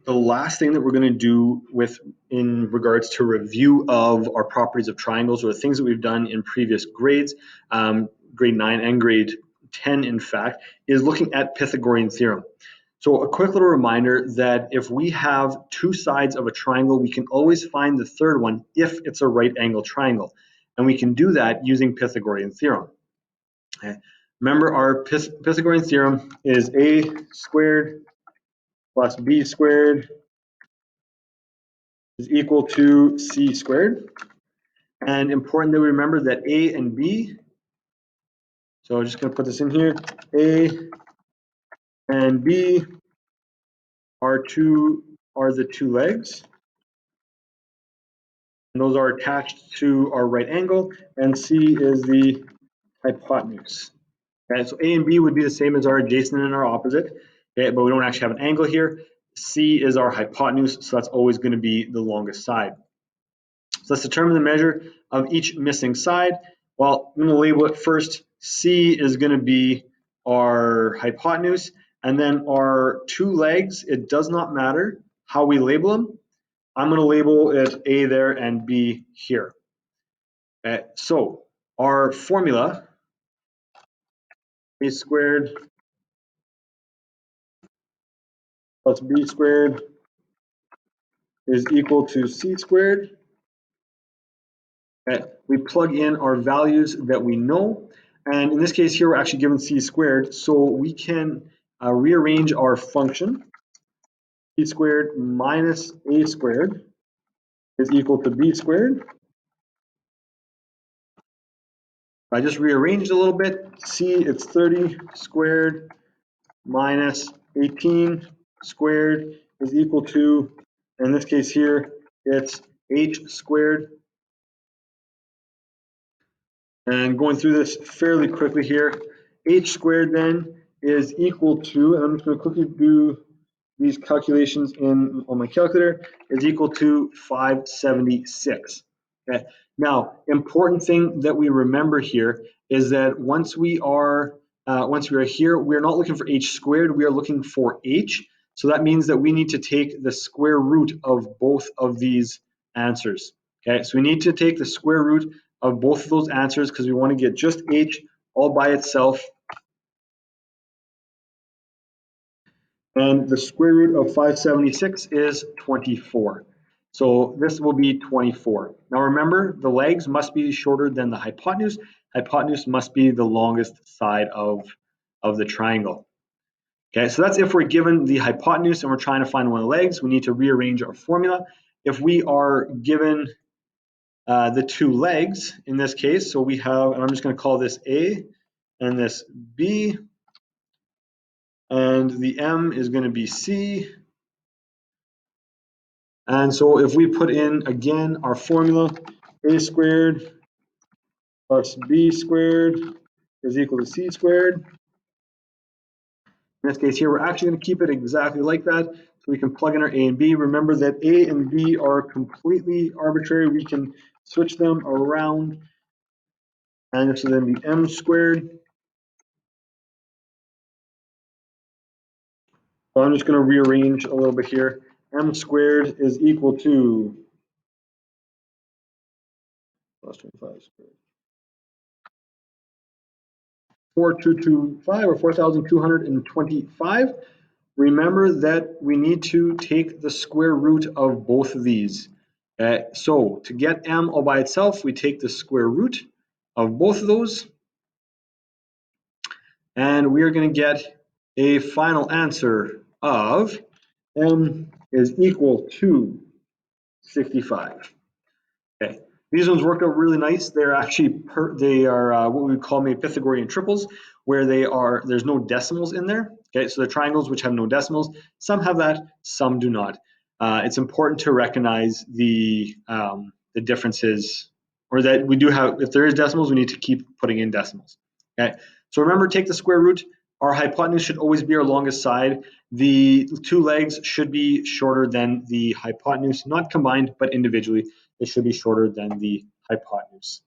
the last thing that we're going to do in regards to review of our properties of triangles, or the things that we've done in previous grades, grade 9 and grade 10 in fact, is looking at Pythagorean theorem. So a quick little reminder that if we have two sides of a triangle, we can always find the third one if it's a right angle triangle. And we can do that using Pythagorean theorem. Okay. Remember, our Pythagorean theorem is a squared plus b squared is equal to c squared. And important that we remember that a and b, so I'm just going to put this in here, a and b are the two legs, and those are attached to our right angle, and c is the hypotenuse. Okay, so a and b would be the same as our adjacent and our opposite, okay, but we don't actually have an angle here. C is our hypotenuse, so that's always going to be the longest side. So let's determine the measure of each missing side. Well, I'm going to label it first. C is going to be our hypotenuse, and then our two legs, it does not matter how we label them. I'm going to label it A there and B here. Okay, so our formula, A squared plus B squared is equal to C squared. Okay, we plug in our values that we know, and in this case here we're actually given C squared, so we can rearrange our function. C squared minus A squared is equal to B squared. I just rearranged a little bit. C, it's 30 squared minus 18 squared is equal to, in this case here, it's H squared. And going through this fairly quickly here, H squared then is equal to, and I'm just going to quickly do these calculations on my calculator, is equal to 576. Okay. Now, important thing that we remember here is that once we are here, we're not looking for H squared, we are looking for H. So that means that we need to take the square root of both of these answers. Okay, so we need to take the square root of both of those answers because we want to get just H all by itself. And the square root of 576 is 24. So this will be 24. Now remember, the legs must be shorter than the hypotenuse. Hypotenuse must be the longest side of the triangle. Okay, so that's if we're given the hypotenuse and we're trying to find one of the legs, we need to rearrange our formula. If we are given the two legs in this case, so we have, and I'm just going to call this A and this B, and the M is going to be C. And so if we put in, again, our formula, A squared plus B squared is equal to C squared. In this case here, we're actually going to keep it exactly like that. So we can plug in our A and B. Remember that A and B are completely arbitrary. We can switch them around. And this will then be M squared. So I'm just going to rearrange a little bit here. M squared is equal to plus 25 squared. 4225 or 4,225. Remember that we need to take the square root of both of these. So to get M all by itself, we take the square root of both of those. And we are going to get a final answer of M is equal to 65. Okay. These ones work out really nice. They're actually what we call maybe Pythagorean triples, where there's no decimals in there. Okay, so they're triangles which have no decimals. Some have that, some do not. It's important to recognize the differences, or that we do have. If there is decimals, we need to keep putting in decimals. Okay, so remember, take the square root. Our hypotenuse should always be our longest side. The two legs should be shorter than the hypotenuse, not combined, but individually. It should be shorter than the hypotenuse.